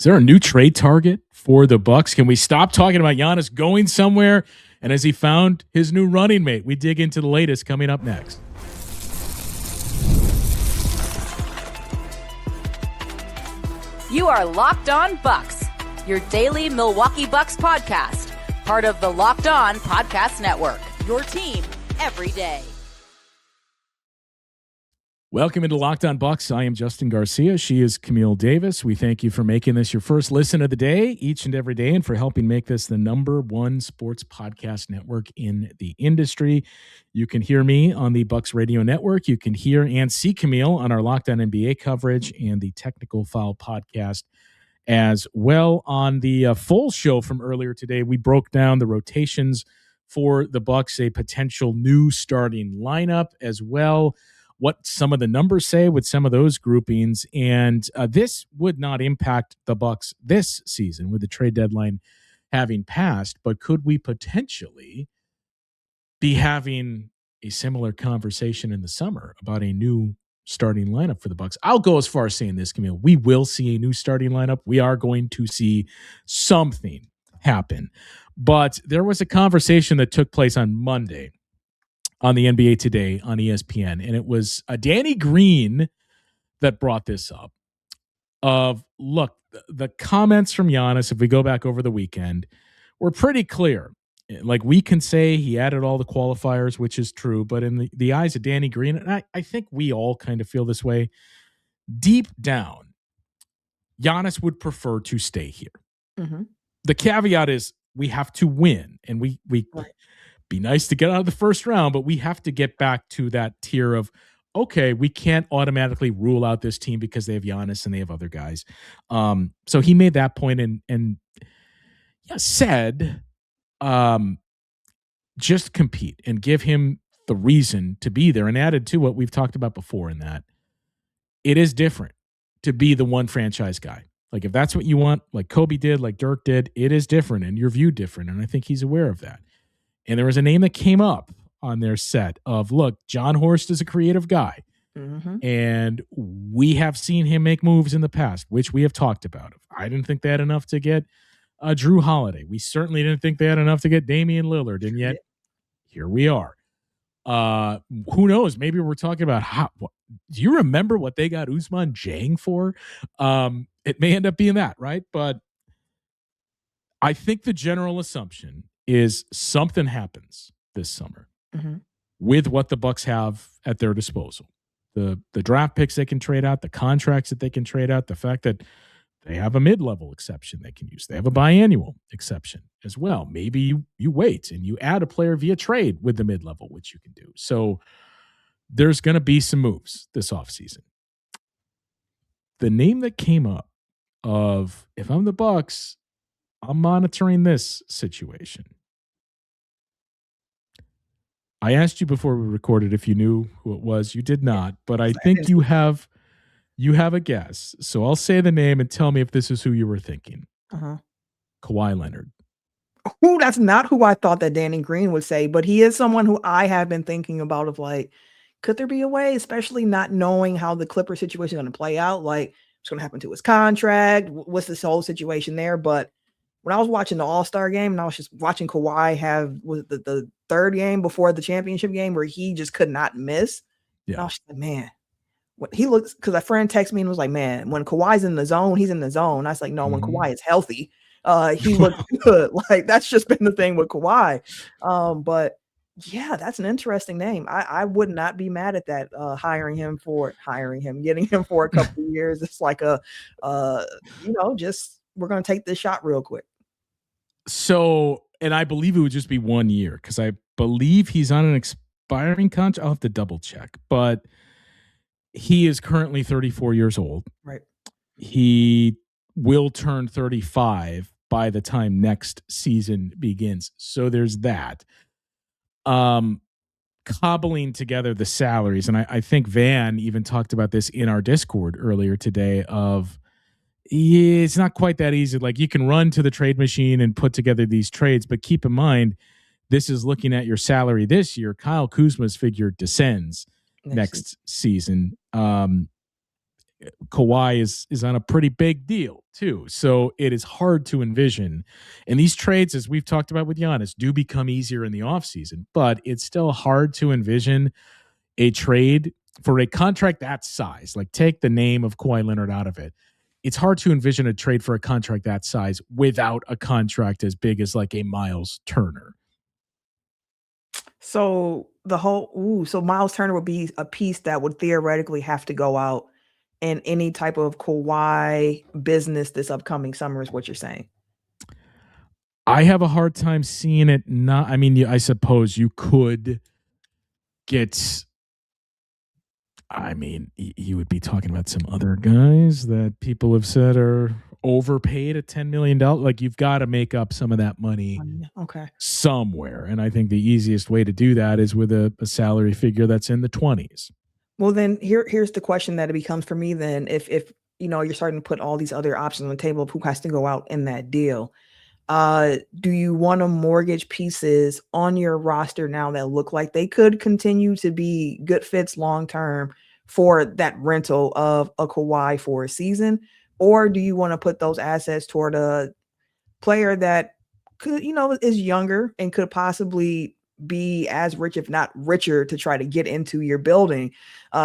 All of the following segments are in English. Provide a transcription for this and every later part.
Is there a new trade target for the Bucks? Can we stop talking about Giannis going somewhere? And has he found his new running mate? We dig into the latest coming up next. You are Locked On Bucks, your daily Milwaukee Bucks podcast, part of the Locked On Podcast Network, your team every day. Welcome into Locked On Bucks. I am Justin Garcia. She is Camille Davis. We thank you for making this your first listen of the day, each and every day, and for helping make this the #1 sports podcast network in the industry. You can hear me on the Bucks Radio Network. You can hear and see Camille on our Locked On NBA coverage and the Technical Foul podcast as well. On the full show from earlier today, we broke down the rotations for the Bucks, a potential new starting lineup as well, what some of the numbers say with some of those groupings. And this would not impact the Bucks this season with the trade deadline having passed, but could we potentially be having a similar conversation in the summer about a new starting lineup for the Bucks? I'll go as far as saying this, Camille. We will see a new starting lineup. We are going to see something happen. But there was a conversation that took place on Monday on the NBA Today on ESPN, and it was Danny Green that brought this up. Look, the comments from Giannis, if we go back over the weekend, were pretty clear. Like, we can say he added all the qualifiers, which is true, but in the eyes of Danny Green, and I think we all kind of feel this way, deep down, Giannis would prefer to stay here. Mm-hmm. The caveat is we have to win, and we right. Be nice to get out of the first round, but we have to get back to that tier of, okay, we can't automatically rule out this team because they have Giannis and they have other guys. So he made that point and said, just compete and give him the reason to be there, and added to what we've talked about before in that it is different to be the one franchise guy. Like, if that's what you want, like Kobe did, like Dirk did, it is different and you're viewed different. And I think he's aware of that. And there was a name that came up on their set of, look, John Horst is a creative guy. Mm-hmm. And we have seen him make moves in the past, which we have talked about. I didn't think they had enough to get Drew Holiday. We certainly didn't think they had enough to get Damian Lillard. And yet, here we are. Who knows? Maybe we're talking about do you remember what they got Ousmane Dieng for? It may end up being that, right? But I think the general assumption is something happens this summer with what the Bucks have at their disposal. The draft picks they can trade out, the contracts that they can trade out, the fact that they have a mid-level exception they can use. They have a biannual exception as well. Maybe you wait and you add a player via trade with the mid-level, which you can do. So there's going to be some moves this offseason. The name that came up of, if I'm the Bucks, I'm monitoring this situation. I asked you before we recorded if you knew who it was. You did not, but I think you have a guess. So I'll say the name and tell me if this is who you were thinking. Kawhi Leonard. Ooh, that's not who I thought that Danny Green would say, but he is someone who I have been thinking about of, like, could there be a way, especially not knowing how the Clipper situation is going to play out? Like, what's going to happen to his contract? What's this whole situation there? But when I was watching the All-Star game and I was just watching Kawhi have the third game before the championship game where he just could not miss. Yeah. I was just like, man, what he looks, because a friend texted me and was like, man, when Kawhi's in the zone, he's in the zone. I was like, no, when Kawhi is healthy, he looks good. Like, that's just been the thing with Kawhi. But yeah, that's an interesting name. I would not be mad at that. Getting him for a couple of years. It's like just, we're going to take this shot real quick. So, and I believe it would just be 1 year because I believe he's on an expiring contract. I'll have to double check, but he is currently 34 years old. Right. He will turn 35 by the time next season begins. So there's that. Cobbling together the salaries. And I think Van even talked about this in our Discord earlier today of, it's not quite that easy. Like, you can run to the trade machine and put together these trades, but keep in mind, this is looking at your salary this year. Kyle Kuzma's figure descends next season. Kawhi is on a pretty big deal too. So it is hard to envision. And these trades, as we've talked about with Giannis, do become easier in the offseason, but it's still hard to envision a trade for a contract that size. Like, take the name of Kawhi Leonard out of it. It's hard to envision a trade for a contract that size without a contract as big as like a Miles Turner. So so Miles Turner would be a piece that would theoretically have to go out in any type of Kawhi business this upcoming summer, is what you're saying. I have a hard time seeing it not. I mean, I suppose you could get. I mean, you would be talking about some other guys that people have said are overpaid at $10 million. Like, you've got to make up some of that money somewhere. And I think the easiest way to do that is with a salary figure that's in the 20s. Well, then here's the question that it becomes for me then. If you're starting to put all these other options on the table of who has to go out in that deal, do you want to mortgage pieces on your roster now that look like they could continue to be good fits long-term for that rental of a Kawhi for a season? Or do you want to put those assets toward a player that could, is younger and could possibly be as rich, if not richer, to try to get into your building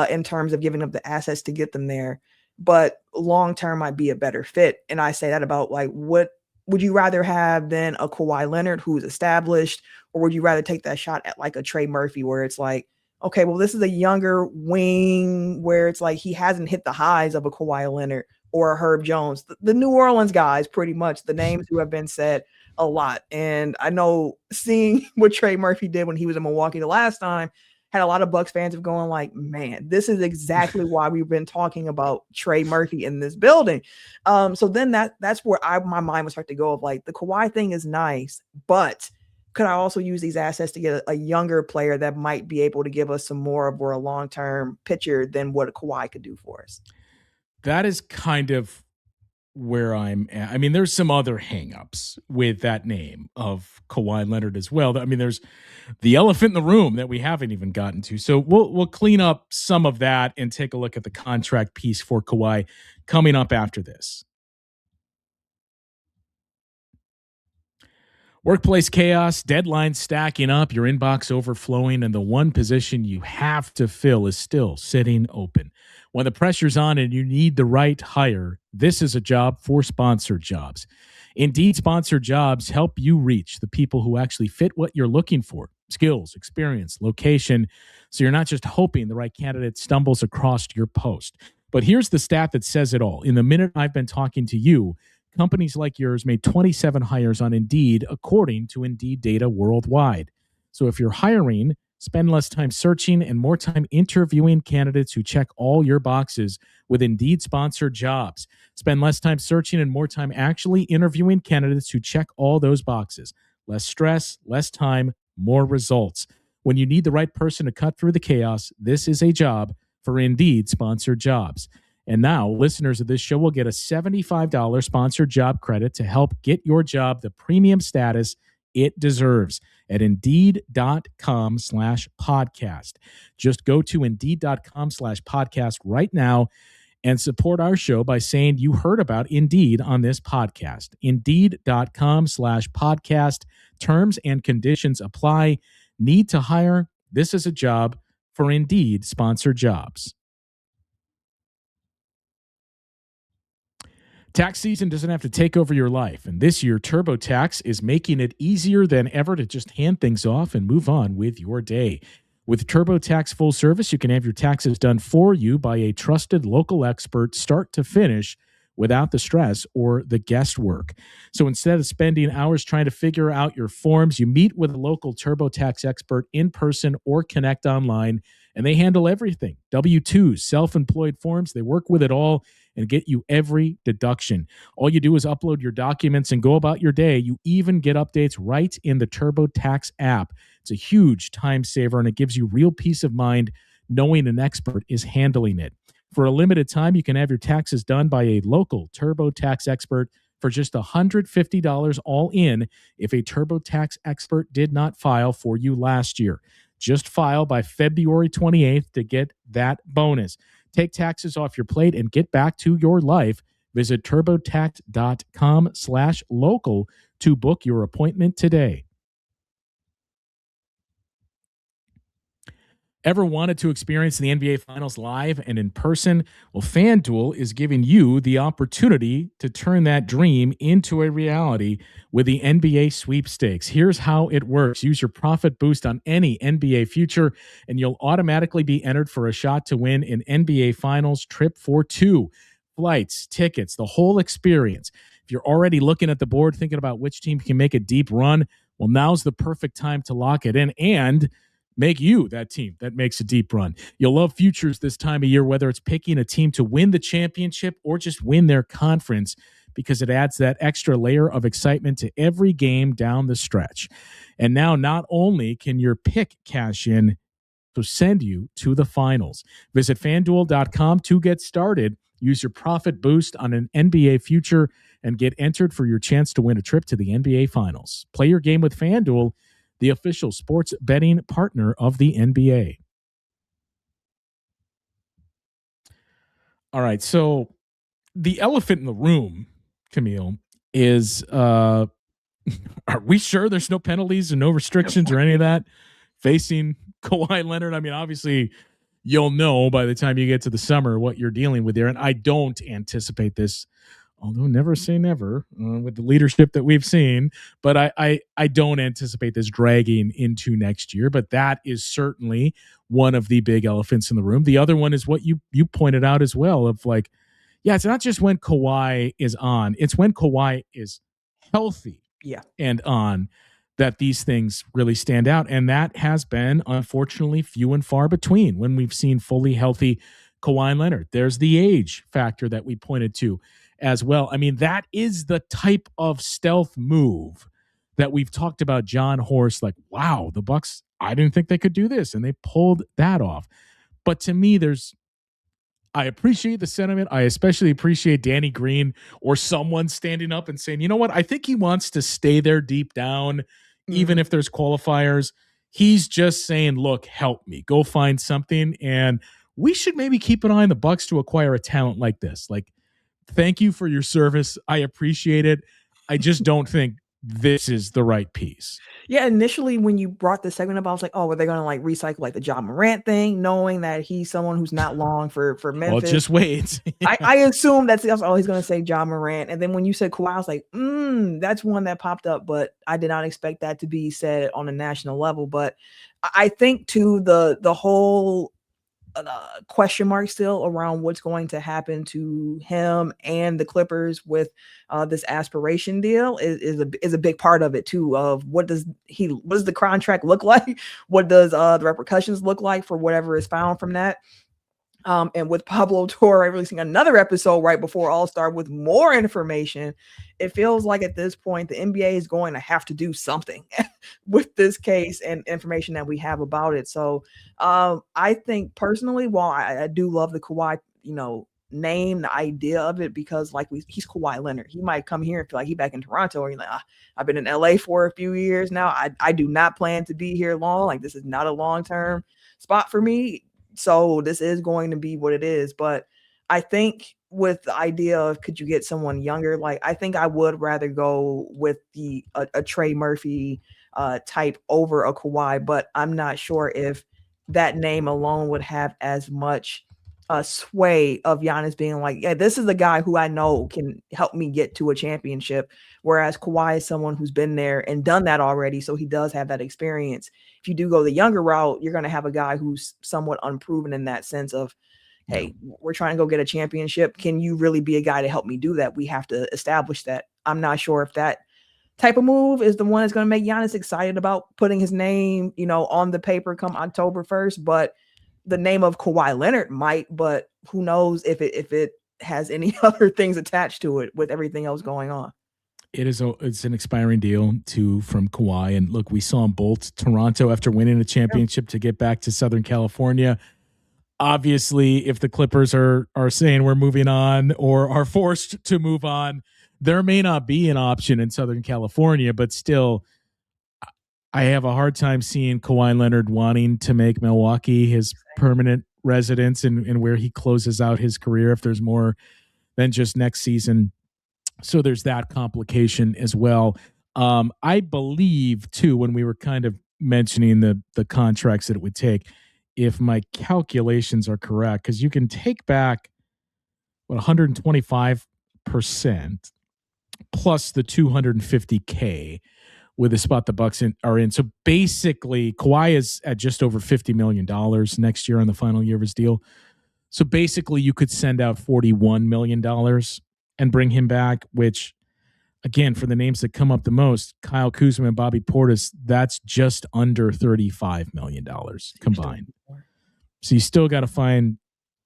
in terms of giving up the assets to get them there, but long-term might be a better fit? And I say that about, like, what would you rather have than a Kawhi Leonard who's established, or would you rather take that shot at like a Trey Murphy where it's like, okay, well, this is a younger wing where it's like he hasn't hit the highs of a Kawhi Leonard or a Herb Jones, the New Orleans guys, pretty much the names who have been said a lot. And I know seeing what Trey Murphy did when he was in Milwaukee the last time had a lot of Bucks fans of going like, man, this is exactly why we've been talking about Trey Murphy in this building. So then that's where my mind would start to go of like, the Kawhi thing is nice, but could I also use these assets to get a younger player that might be able to give us some more of a long-term picture than what a Kawhi could do for us? That is kind of where I'm at. I mean, there's some other hangups with that name of Kawhi Leonard as well. I mean, there's the elephant in the room that we haven't even gotten to. So we'll clean up some of that and take a look at the contract piece for Kawhi coming up after this. Workplace chaos, deadlines stacking up, your inbox overflowing, and the one position you have to fill is still sitting open. When the pressure's on and you need the right hire, this is a job for Sponsored Jobs. Indeed, Sponsored Jobs help you reach the people who actually fit what you're looking for: skills, experience, location, so you're not just hoping the right candidate stumbles across your post. But here's the stat that says it all. In the minute I've been talking to you, companies like yours made 27 hires on Indeed, according to Indeed data worldwide. So if you're hiring, spend less time searching and more time interviewing candidates who check all your boxes with Indeed Sponsored Jobs. Spend less time searching and more time actually interviewing candidates who check all those boxes. Less stress, less time, more results. When you need the right person to cut through the chaos, this is a job for Indeed Sponsored Jobs. And now, listeners of this show will get a $75 sponsored job credit to help get your job the premium status it deserves at Indeed.com/podcast. Just go to Indeed.com/podcast right now and support our show by saying you heard about Indeed on this podcast. Indeed.com/podcast. Terms and conditions apply. Need to hire? This is a job for Indeed Sponsored Jobs. Tax season doesn't have to take over your life, and this year TurboTax is making it easier than ever to just hand things off and move on with your day. With TurboTax Full Service, you can have your taxes done for you by a trusted local expert start to finish without the stress or the guesswork. So instead of spending hours trying to figure out your forms, you meet with a local TurboTax expert in person or connect online, and they handle everything. W-2s, self-employed forms, they work with it all and get you every deduction. All you do is upload your documents and go about your day. You even get updates right in the TurboTax app. It's a huge time saver, and it gives you real peace of mind knowing an expert is handling it. For a limited time, you can have your taxes done by a local TurboTax expert for just $150 all in if a TurboTax expert did not file for you last year. Just file by February 28th to get that bonus. Take taxes off your plate and get back to your life. Visit turbotax.com/local to book your appointment today. Ever wanted to experience the NBA Finals live and in person? Well, FanDuel is giving you the opportunity to turn that dream into a reality with the NBA sweepstakes. Here's how it works. Use your profit boost on any NBA future, and you'll automatically be entered for a shot to win an NBA Finals trip for two. Flights, tickets, the whole experience. If you're already looking at the board thinking about which team can make a deep run, well, now's the perfect time to lock it in and make you that team that makes a deep run. You'll love futures this time of year, whether it's picking a team to win the championship or just win their conference, because it adds that extra layer of excitement to every game down the stretch. And now not only can your pick cash in to send you to the finals. Visit FanDuel.com to get started. Use your profit boost on an NBA future and get entered for your chance to win a trip to the NBA Finals. Play your game with FanDuel, the official sports betting partner of the NBA. All right, so the elephant in the room, Camille, is are we sure there's no penalties and no restrictions or any of that facing Kawhi Leonard? I mean, obviously, you'll know by the time you get to the summer what you're dealing with there, and I don't anticipate this, although never say never with the leadership that we've seen, but I don't anticipate this dragging into next year. But that is certainly one of the big elephants in the room. The other one is what you pointed out as well, of like, yeah, it's not just when Kawhi is on, it's when Kawhi is healthy and on that these things really stand out. And that has been, unfortunately, few and far between when we've seen fully healthy Kawhi Leonard. There's the age factor that we pointed to as well. I mean, that is the type of stealth move that we've talked about. John Horst, like, wow, the Bucks, I didn't think they could do this, and they pulled that off. But to me, I appreciate the sentiment. I especially appreciate Danny Green or someone standing up and saying, you know what, I think he wants to stay there deep down, even if there's qualifiers. He's just saying, look, help me, go find something. And we should maybe keep an eye on the Bucks to acquire a talent like this. Like, thank you for your service. I appreciate it. I just don't think this is the right piece. Yeah, initially when you brought this segment up, I was like, oh, were they going to like recycle like the Ja Morant thing, knowing that he's someone who's not long for Memphis? Well, just wait. I assume that's all he's going to say, Ja Morant. And then when you said Kawhi, I was like, that's one that popped up, but I did not expect that to be said on a national level. But I think too, the whole question mark still around what's going to happen to him and the Clippers with this aspiration deal is a big part of it too. Of what does the contract look like? What does the repercussions look like for whatever is found from that? And with Pablo Torre releasing another episode right before All-Star with more information, it feels like at this point, the NBA is going to have to do something with this case and information that we have about it. So I think personally, while I do love the Kawhi, name, the idea of it, because like he's Kawhi Leonard. He might come here and feel like he's back in Toronto, or you're like, I've been in LA for a few years now. I do not plan to be here long. Like, this is not a long-term spot for me. So this is going to be what it is. But I think with the idea of could you get someone younger, like I think I would rather go with a Trey Murphy type over a Kawhi, but I'm not sure if that name alone would have as much sway of Giannis being like, yeah, this is the guy who I know can help me get to a championship. Whereas Kawhi is someone who's been there and done that already. So he does have that experience. If you do go the younger route, you're going to have a guy who's somewhat unproven in that sense of, hey, we're trying to go get a championship. Can you really be a guy to help me do that? We have to establish that. I'm not sure if that type of move is the one that's going to make Giannis excited about putting his name, on the paper come October 1st. But the name of Kawhi Leonard might, but who knows if it has any other things attached to it with everything else going on. It's an expiring deal from Kawhi. And look, we saw him bolt Toronto after winning a championship to get back to Southern California. Obviously, if the Clippers are saying we're moving on or are forced to move on, there may not be an option in Southern California, but still, I have a hard time seeing Kawhi Leonard wanting to make Milwaukee his permanent residence and where he closes out his career, if there's more than just next season. So there's that complication as well. I believe too, when we were kind of mentioning the contracts that it would take, if my calculations are correct, because you can take back 125% plus the $250K with the spot the Bucks are in. So basically, Kawhi is at just over $50 million next year on the final year of his deal. So basically, you could send out $41 million and bring him back, which, again, for the names that come up the most, Kyle Kuzma and Bobby Portis, that's just under $35 million combined. So you still got to find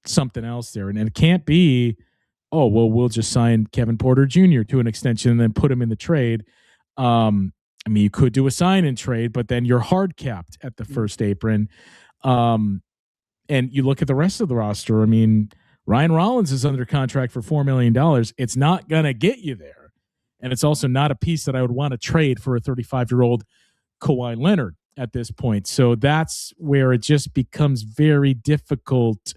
something else there. And it can't be, oh, well, we'll just sign Kevin Porter Jr. to an extension and then put him in the trade. I mean, you could do a sign and trade, but then you're hard capped at the first apron. And you look at the rest of the roster. I mean, Ryan Rollins is under contract for $4 million. It's not going to get you there. And it's also not a piece that I would want to trade for a 35-year-old Kawhi Leonard at this point. So that's where it just becomes very difficult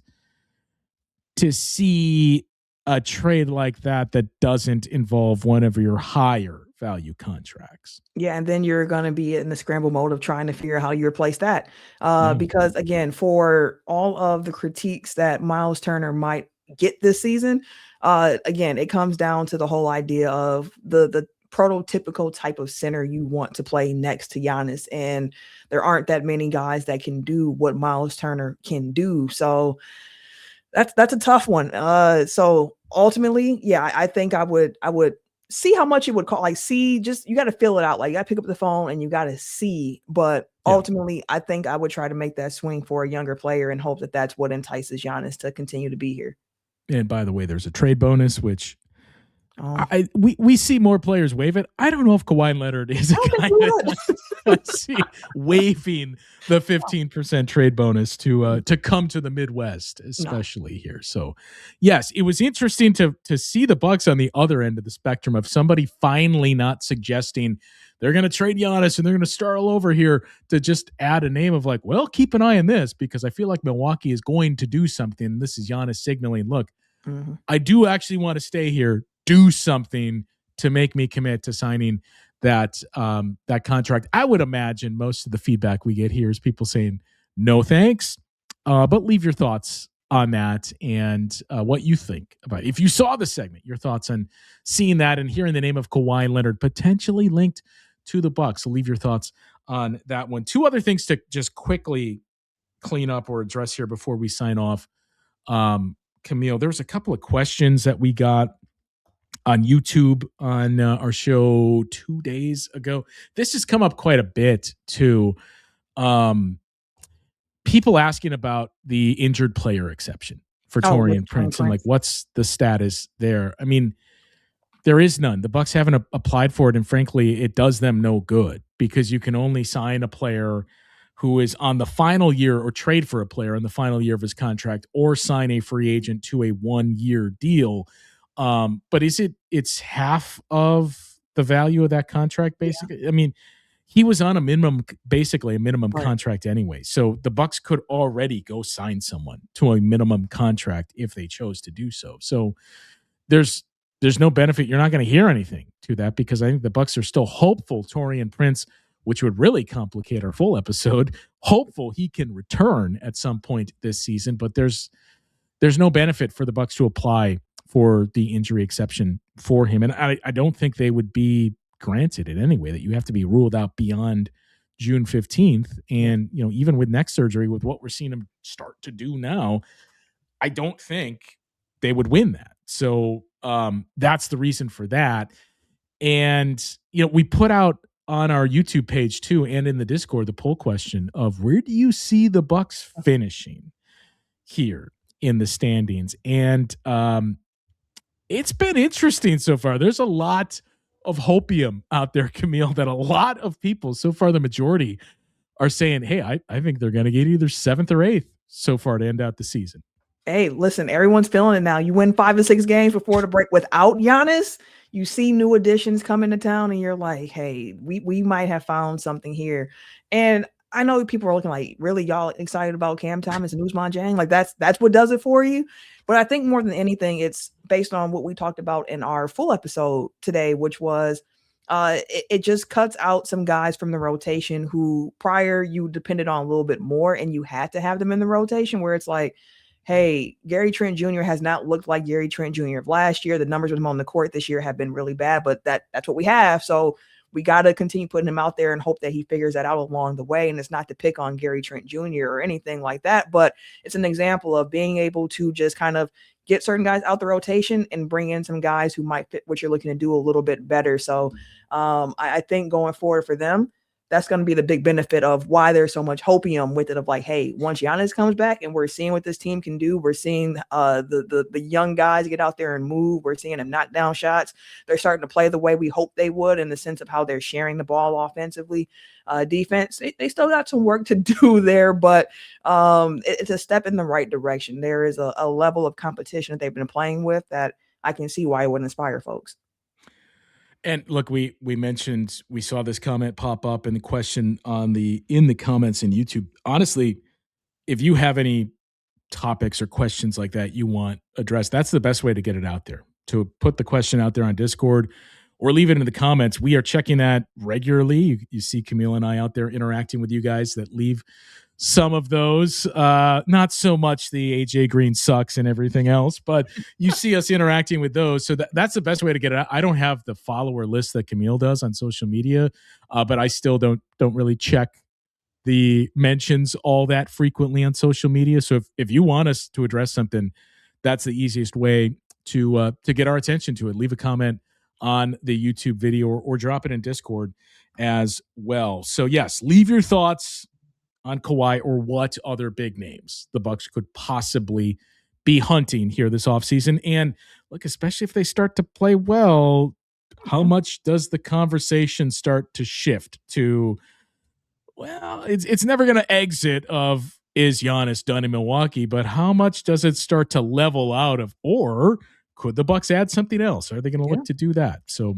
to see a trade like that doesn't involve one of your higher value contracts. Yeah, and then you're going to be in the scramble mode of trying to figure out how you replace that. Because, again, for all of the critiques that Miles Turner might get this season, again, it comes down to the whole idea of the prototypical type of center you want to play next to Giannis. And there aren't that many guys that can do what Miles Turner can do. So that's a tough one. So ultimately, yeah, I think I would see how much it would cost. Like, see, just you got to fill it out. Like, you got to pick up the phone and you got to see. But ultimately, I think I would try to make that swing for a younger player and hope that that's what entices Giannis to continue to be here. And by the way, there's a trade bonus, which we see more players waive it. I don't know if Kawhi Leonard is a guy that I see waiving the 15% trade bonus to come to the Midwest, especially here. So, yes, it was interesting to see the Bucks on the other end of the spectrum of somebody finally not suggesting they're going to trade Giannis and they're going to start all over here, to just add a name of like, well, keep an eye on this because I feel like Milwaukee is going to do something. This is Giannis signaling, look, I do actually want to stay here. Do something to make me commit to signing that contract. I would imagine most of the feedback we get here is people saying no thanks, but leave your thoughts on that and what you think about it. If you saw the segment, your thoughts on seeing that and hearing the name of Kawhi Leonard potentially linked to the Bucks. So leave your thoughts on that one. Two other things to just quickly clean up or address here before we sign off. Camille, there was a couple of questions that we got on YouTube on our show 2 days ago. This has come up quite a bit too. People asking about the injured player exception for Taurean Prince and like what's the status there. I mean, there is none. The Bucks haven't applied for it, and frankly, it does them no good because you can only sign a player who is on the final year or trade for a player on the final year of his contract or sign a free agent to a 1-year deal. But it's half of the value of that contract, basically. Yeah. I mean, he was on basically a minimum contract anyway. So the Bucks could already go sign someone to a minimum contract if they chose to do so. So there's no benefit. You're not going to hear anything to that because I think the Bucks are still hopeful Taurean Prince, which would really complicate our full episode, hopeful he can return at some point this season, but there's no benefit for the Bucks to apply for the injury exception for him. And I don't think they would be granted it anyway, that you have to be ruled out beyond June 15th. And, even with neck surgery, with what we're seeing him start to do now, I don't think they would win that. So that's the reason for that. And, we put out on our YouTube page too, and in the Discord, the poll question of where do you see the Bucks finishing here in the standings? And it's been interesting so far. There's a lot of hopium out there, Camille, that a lot of people, so far the majority, are saying, hey, I think they're going to get either 7th or 8th so far to end out the season. Hey, listen, everyone's feeling it now. You win 5 or 6 games before the break without Giannis. You see new additions come into town and you're like, hey, we might have found something here. And I know people are looking like, really, y'all excited about Cam Thomas and Ousmane Dieng? Like that's what does it for you. But I think more than anything, it's based on what we talked about in our full episode today, which was it just cuts out some guys from the rotation who prior you depended on a little bit more and you had to have them in the rotation, where it's like, hey, Gary Trent Jr. has not looked like Gary Trent Jr. of last year. The numbers with him on the court this year have been really bad, but that's what we have. So we got to continue putting him out there and hope that he figures that out along the way. And it's not to pick on Gary Trent Jr. or anything like that, but it's an example of being able to just kind of get certain guys out the rotation and bring in some guys who might fit what you're looking to do a little bit better. So I think going forward for them, that's going to be the big benefit of why there's so much hopium with it, of like, hey, once Giannis comes back and we're seeing what this team can do, we're seeing the young guys get out there and move. We're seeing them knock down shots. They're starting to play the way we hope they would, in the sense of how they're sharing the ball offensively. Defense, they still got some work to do there, but it's a step in the right direction. There is a level of competition that they've been playing with that I can see why it would inspire folks. And look, we mentioned, we saw this comment pop up in the question in the comments in YouTube. Honestly, if you have any topics or questions like that you want addressed, that's the best way to get it out there. To put the question out there on Discord or leave it in the comments. We are checking that regularly. You see Camille and I out there interacting with you guys that leave some of those, not so much the AJ Green sucks and everything else, but you see us interacting with those. So that's the best way to get it out. I don't have the follower list that Camille does on social media, but I still don't really check the mentions all that frequently on social media. So if you want us to address something, that's the easiest way to get our attention to it. Leave a comment on the YouTube video or drop it in Discord as well. So yes, leave your thoughts on Kawhi or what other big names the Bucks could possibly be hunting here this offseason. And look, especially if they start to play well, how much does the conversation start to shift to, well, it's never going to exit of, is Giannis done in Milwaukee, but how much does it start to level out of, or could the Bucks add something else? Are they going to look to do that? So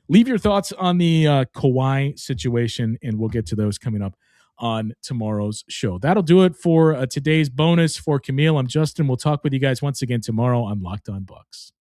leave your thoughts on the Kawhi situation, and we'll get to those coming up on tomorrow's show. That'll do it for today's bonus. For Camille, I'm Justin. We'll talk with you guys once again tomorrow on Locked On Bucks.